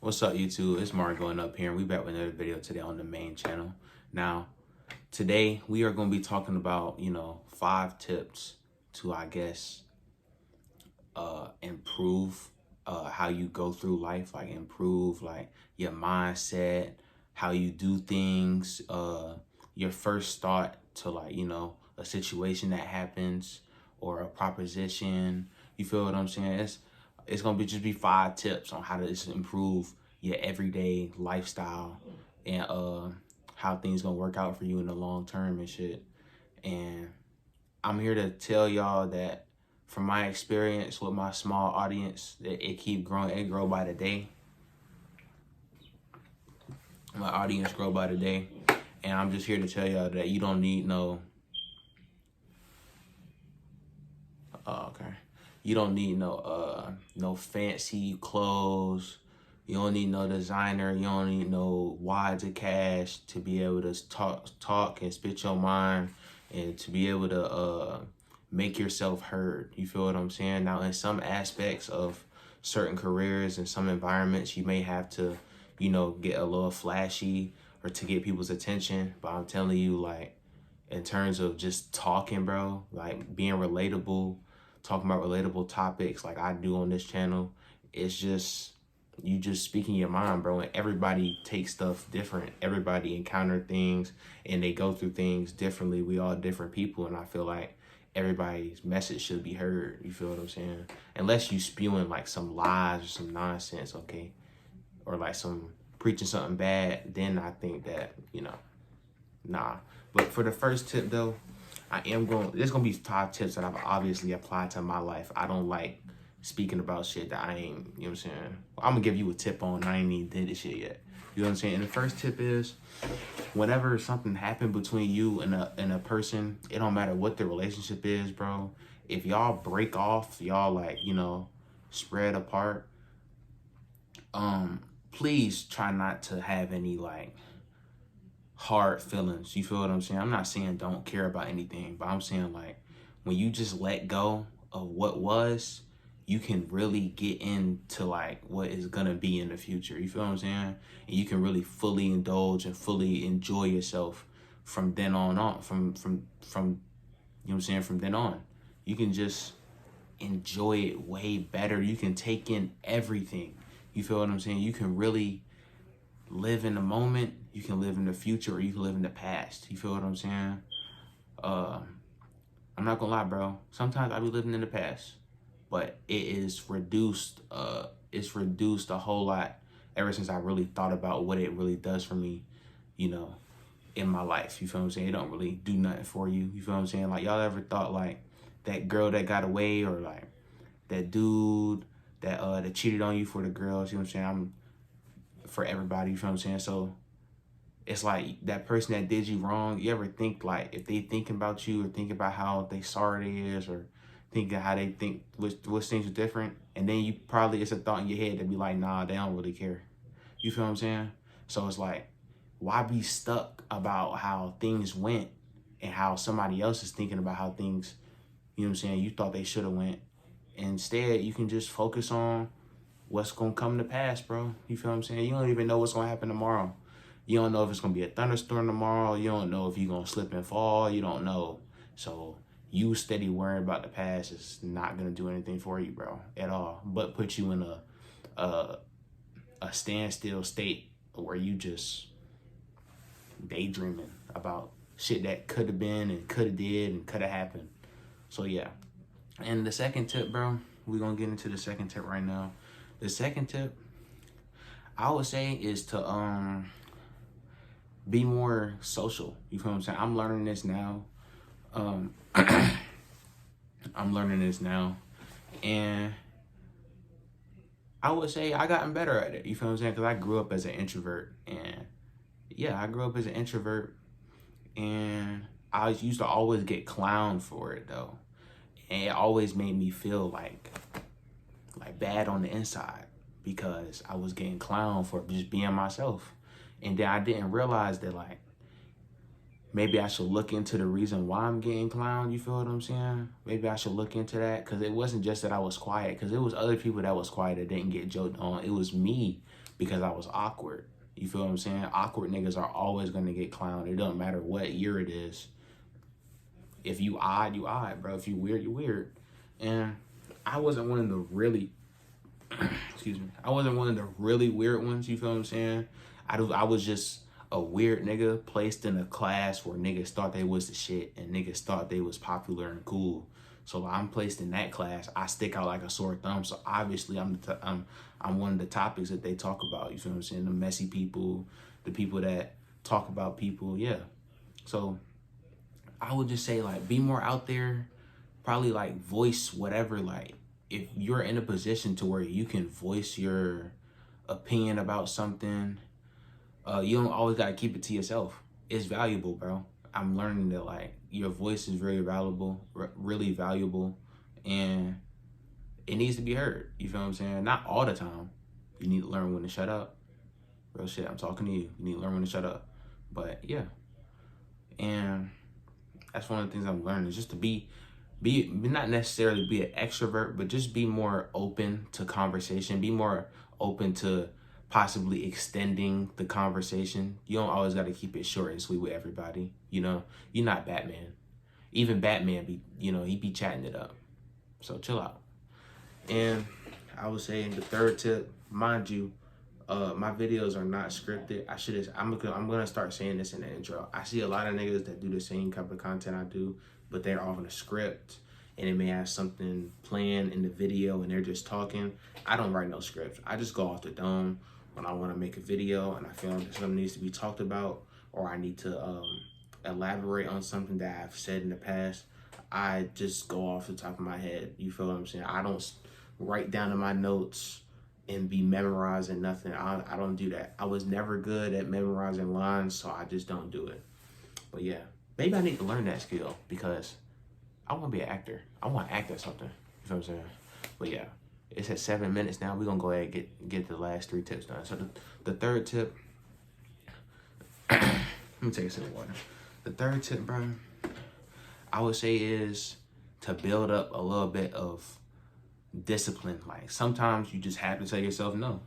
What's up, YouTube? It's Mark going up here, and we back with another video today on the main channel. Now, today we are going to be talking about, 5 tips to, I guess, improve how you go through life, like improve like your mindset, how you do things, your first thought to like, a situation that happens or a proposition. You feel what I'm saying? It's gonna be just be 5 tips on how to just improve your everyday lifestyle and how things gonna work out for you in the long term and shit. And I'm here to tell y'all that from my experience with my small audience, that it keep growing, it grow by the day. My audience grow by the day. And I'm just here to tell y'all that you don't need okay. You don't need no fancy clothes. You don't need no designer. You don't need no wads of cash to be able to talk and spit your mind and to be able to make yourself heard. You feel what I'm saying? Now, in some aspects of certain careers and some environments, you may have to, get a little flashy or to get people's attention. But I'm telling you, like, in terms of just talking, bro, like being relatable, talking about relatable topics like I do on this channel, it's just, you just speaking your mind, bro. And everybody takes stuff different. Everybody encounter things and they go through things differently. We all different people. And I feel like everybody's message should be heard. You feel what I'm saying? Unless you spewing like some lies or some nonsense, okay? Or like some preaching something bad, then I think that, nah. But for the first tip though, there's gonna be 5 tips that I've obviously applied to my life. I don't like speaking about shit that I ain't, you know what I'm saying? I'm gonna give you a tip on, I ain't even did this shit yet. You know what I'm saying? And the first tip is, whenever something happened between you and a person, it don't matter what the relationship is, bro. If y'all break off, y'all like, spread apart, please try not to have any like hard feelings. You feel what I'm saying? I'm not saying don't care about anything, but I'm saying like when you just let go of what was, you can really get into like what is gonna be in the future. You feel what I'm saying? And you can really fully indulge and fully enjoy yourself from then on, from you know what I'm saying, from then on. You can just enjoy it way better. You can take in everything. You feel what I'm saying? You can really live in the moment, you can live in the future, or you can live in the past. You feel what I'm saying? I'm not gonna lie, bro. Sometimes I be living in the past, but it is reduced. It's reduced a whole lot ever since I really thought about what it really does for me, in my life. You feel what I'm saying? It don't really do nothing for you. You feel what I'm saying? Like, y'all ever thought like that girl that got away, or like that dude that cheated on you for the girls? You know what I'm saying? I'm for everybody. You feel what I'm saying? So it's like that person that did you wrong, you ever think like if they thinking about you or thinking about how they sorry they is, or thinking how they think which things are different, and then you probably, it's a thought in your head to be like, nah, they don't really care. You feel what I'm saying? So it's like, why be stuck about how things went and how somebody else is thinking about how things, you know what I'm saying, you thought they should have went. Instead, you can just focus on what's gonna come to pass, bro. You feel what I'm saying? You don't even know what's gonna happen tomorrow. You don't know if it's gonna be a thunderstorm tomorrow. You don't know if you're gonna slip and fall. You don't know. So you steady worrying about the past is not gonna do anything for you, bro, at all. But put you in a standstill state where you just daydreaming about shit that could have been and could have did and could have happened. So yeah. And the second tip, bro, we're gonna get into the second tip right now. The second tip I would say is to be more social. You feel what I'm saying? I'm learning this now. I'm learning this now. And I would say I gotten better at it. You feel what I'm saying? Because I grew up as an introvert. And yeah, I grew up as an introvert. And I used to always get clowned for it, though. And it always made me feel like bad on the inside, because I was getting clowned for just being myself. And then I didn't realize that like maybe I should look into the reason why I'm getting clowned. You feel what I'm saying? Maybe I should look into that, because it wasn't just that I was quiet, because it was other people that was quiet that didn't get joked on. It was me, because I was awkward. You feel what I'm saying? Awkward niggas are always going to get clowned. It doesn't matter what year it is. If you odd, you odd, bro. If you weird, you weird. And I wasn't one of the really, excuse me, I wasn't one of the really weird ones. You feel what I'm saying? I was just a weird nigga placed in a class where niggas thought they was the shit and niggas thought they was popular and cool. So I'm placed in that class. I stick out like a sore thumb. So obviously I'm one of the topics that they talk about. You feel what I'm saying? The messy people, the people that talk about people. Yeah. So I would just say, like, be more out there. Probably like voice whatever. Like, if you're in a position to where you can voice your opinion about something, you don't always gotta keep it to yourself. It's valuable, bro. I'm learning that, like, your voice is very valuable, really valuable, and it needs to be heard. You feel what I'm saying? Not all the time. You need to learn when to shut up. Real shit, I'm talking to you. You need to learn when to shut up. But yeah, and that's one of the things I'm learning, is just to be not necessarily be an extrovert, but just be more open to conversation. Be more open to possibly extending the conversation. You don't always got to keep it short and sweet with everybody. You know, you're not Batman. Even Batman he be chatting it up. So chill out. And I would say the third tip, mind you, my videos are not scripted. I'm gonna start saying this in the intro. I see a lot of niggas that do the same type of content I do, but they're off in a script, and it may have something planned in the video and they're just talking. I don't write no script. I just go off the dome when I want to make a video and I feel like something needs to be talked about, or I need to elaborate on something that I've said in the past. I just go off the top of my head. You feel what I'm saying? I don't write down in my notes and be memorizing nothing. I don't do that. I was never good at memorizing lines, so I just don't do it. But yeah, maybe I need to learn that skill, because I want to be an actor. I want to act at something. You know what I'm saying? But yeah, it's at 7 minutes now. We're going to go ahead and get the last 3 tips done. So the third tip, let me take a sip of water. The third tip, bro, I would say is to build up a little bit of discipline. Like, sometimes you just have to tell yourself no.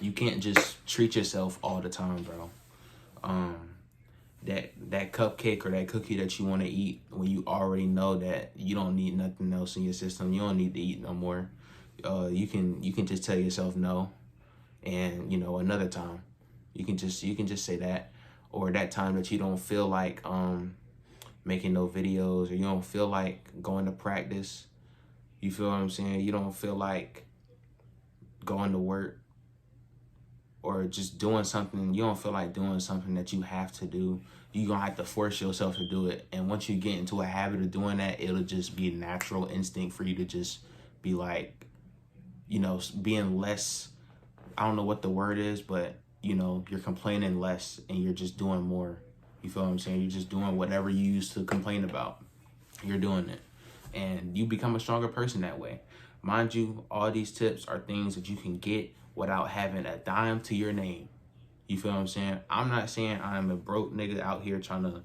You can't just treat yourself all the time, bro. That cupcake or that cookie that you want to eat, when you already know that you don't need nothing else in your system, you don't need to eat no more. You can just tell yourself no, and another time you can just say that, or that time that you don't feel like making no videos, or you don't feel like going to practice. You feel what I'm saying? You don't feel like going to work, or just doing something. You don't feel like doing something that you have to do. You're going to have to force yourself to do it. And once you get into a habit of doing that, it'll just be a natural instinct for you to just be like, being less, I don't know what the word is, but, you're complaining less and you're just doing more. You feel what I'm saying? You're just doing whatever you used to complain about. You're doing it. And you become a stronger person that way. Mind you, all these tips are things that you can get without having a dime to your name. You feel what I'm saying? I'm not saying I'm a broke nigga out here trying to,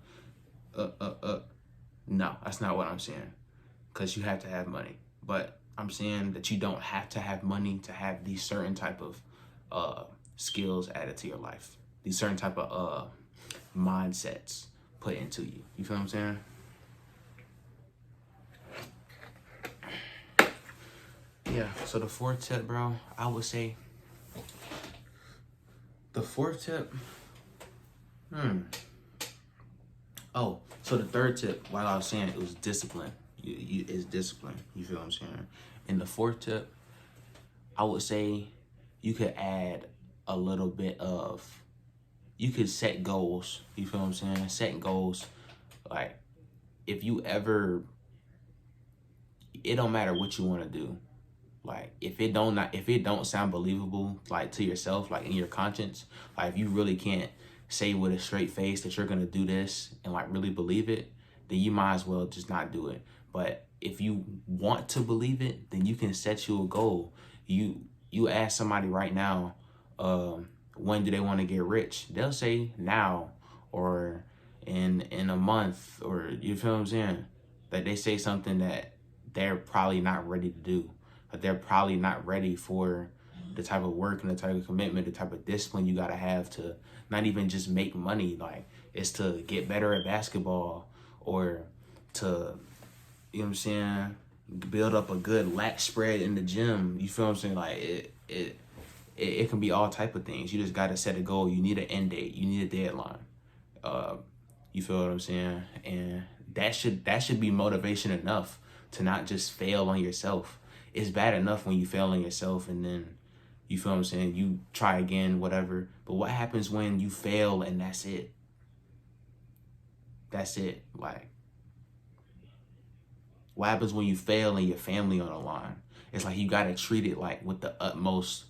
no, that's not what I'm saying. Because you have to have money. But I'm saying that you don't have to have money to have these certain type of skills added to your life. These certain type of mindsets put into you. You feel what I'm saying? Yeah, so the fourth tip, bro, I would say, the fourth tip, oh, so the third tip, while I was saying, it was discipline. It's discipline, you feel what I'm saying? And the fourth tip, I would say you could add a little bit of, you could set goals, you feel what I'm saying? Setting goals, like, if you ever, it don't matter what you want to do. Like, if it don't sound believable, like, to yourself, like, in your conscience, like, if you really can't say with a straight face that you're gonna do this and, like, really believe it, then you might as well just not do it. But if you want to believe it, then you can set you a goal. You ask somebody right now, when do they want to get rich? They'll say now, or in a month, or you feel what I'm saying? That they say something that they're probably not ready to do. But they're probably not ready for the type of work and the type of commitment, the type of discipline you gotta have to not even just make money. Like, it's to get better at basketball, or to, you know what I'm saying, build up a good lat spread in the gym. You feel what I'm saying? Like, it can be all type of things. You just gotta set a goal. You need an end date. You need a deadline. You feel what I'm saying? And that should be motivation enough to not just fail on yourself. It's bad enough when you fail on yourself and then, you feel what I'm saying, you try again, whatever. But what happens when you fail and that's it? That's it. Like, what happens when you fail and your family on the line? It's like you gotta treat it like with the utmost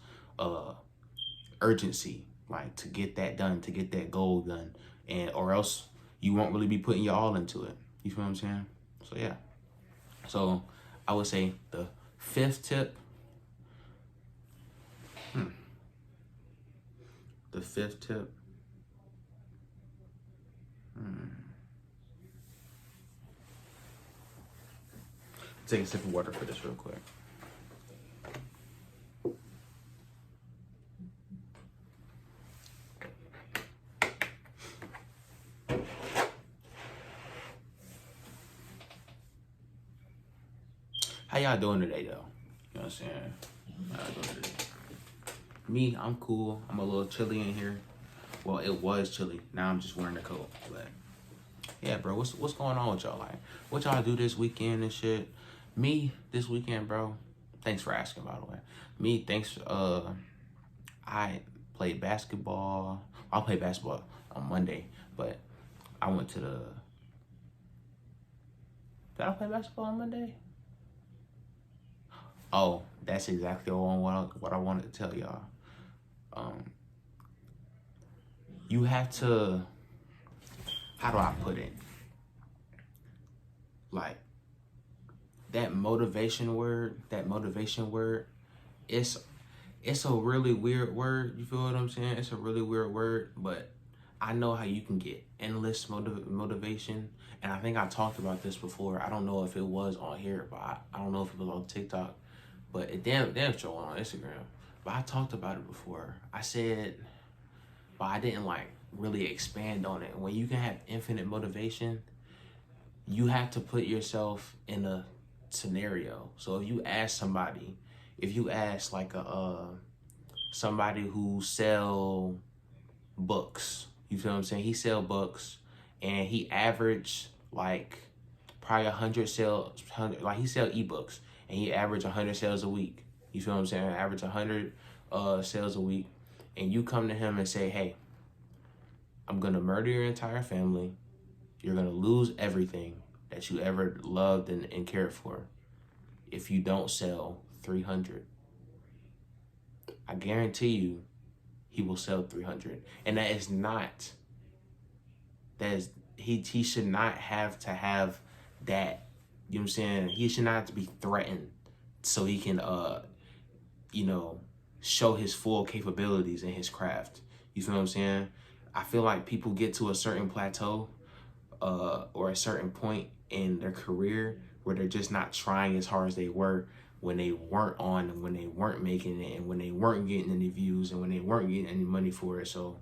urgency, like to get that done, to get that goal done, and or else you won't really be putting your all into it. You feel what I'm saying? So yeah. So I would say the fifth tip. The fifth tip. Take a sip of water for this real quick. How y'all doing today, though? You know what I'm saying? How y'all doing today? Me, I'm cool. I'm a little chilly in here. Well, it was chilly. Now I'm just wearing a coat. But yeah, bro, what's going on with y'all? Like, what y'all do this weekend and shit? Me, this weekend, bro. Thanks for asking, by the way. Me, thanks. I played basketball. I'll play basketball on Monday, but I went to the. Did I play basketball on Monday? Oh, that's exactly what I wanted to tell y'all. You have to, how do I put it? Like, that motivation word, it's a really weird word. You feel what I'm saying? It's a really weird word, but I know how you can get endless motivation. And I think I talked about this before. I don't know if it was on here, but I don't know if it was on TikTok, but it damn sure on Instagram. But I talked about it before. I said, but I didn't like really expand on it. When you can have infinite motivation, you have to put yourself in a scenario. So if you ask like somebody who sell books, you feel what I'm saying? He sell books and he averaged like probably 100 sales, like he sell ebooks and he averaged 100 sales a week. You feel what I'm saying? Average 100 sales a week. And you come to him and say, hey, I'm gonna murder your entire family. You're gonna lose everything that you ever loved and cared for if you don't sell 300. I guarantee you he will sell 300. And he should not have to have that, you know what I'm saying? He should not have to be threatened so he can show his full capabilities in his craft. You feel what I'm saying? I feel like people get to a certain plateau or a certain point in their career where they're just not trying as hard as they were when they weren't on and when they weren't making it and when they weren't getting any views and when they weren't getting any money for it. So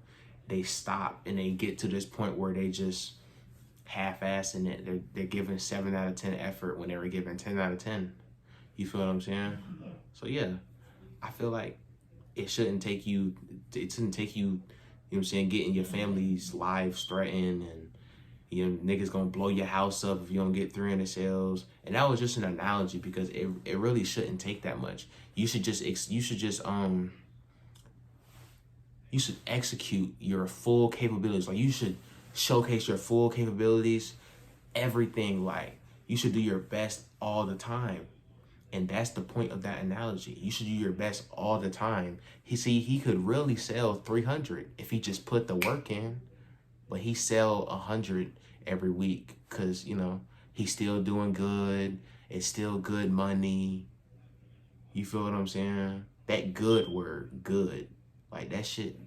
they stop and they get to this point where they just half-assing it. They're giving 7 out of 10 effort when they were giving 10 out of 10. You feel what I'm saying? So yeah, I feel like it shouldn't take you, you know what I'm saying, getting your family's lives threatened and, you know, niggas gonna blow your house up if you don't get 300 sales. And that was just an analogy because it really shouldn't take that much. You should execute your full capabilities. Like, you should showcase your full capabilities, everything. Like, you should do your best all the time. And that's the point of that analogy. You should do your best all the time. He could really sell 300 if he just put the work in, but he sell 100 every week because, you know, he's still doing good. It's still good money. You feel what I'm saying? That good word, good. Like, that shit,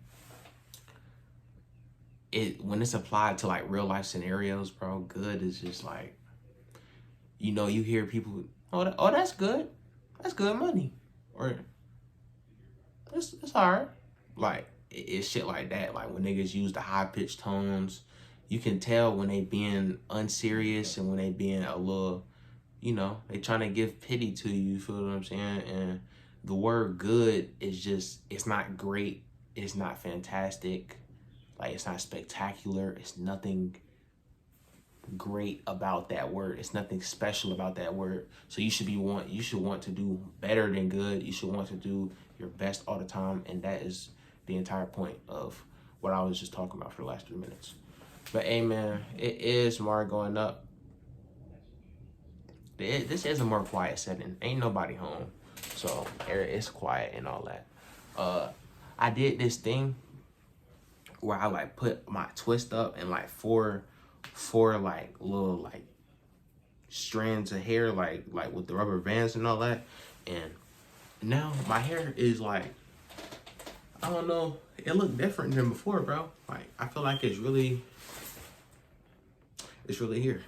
when it's applied to like real life scenarios, bro, good is just like, you know, you hear people, oh, that's good. That's good money. Or it's all right. Like, it's shit like that. Like, when niggas use the high-pitched tones, you can tell when they being unserious and when they being a little, you know, they trying to give pity to you, you feel what I'm saying? And the word good is just, it's not great. It's not fantastic. Like, it's not spectacular. It's nothing great about that word. It's nothing special about that word. So you should want to do better than good. You should want to do your best all the time. And that is the entire point of what I was just talking about for the last 3 minutes. But hey, man, it is Mar going up. This is a more quiet setting. Ain't nobody home. So it's quiet and all that. I did this thing where I like put my twist up and like four like little like strands of hair like with the rubber bands and all that. And now my hair is like, I don't know, it looked different than before, bro. Like, I feel like it's really here.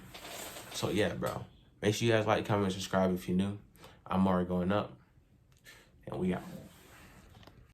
So yeah, bro, make sure you guys like, comment, subscribe if you're new. I'm Mari going up, and we out.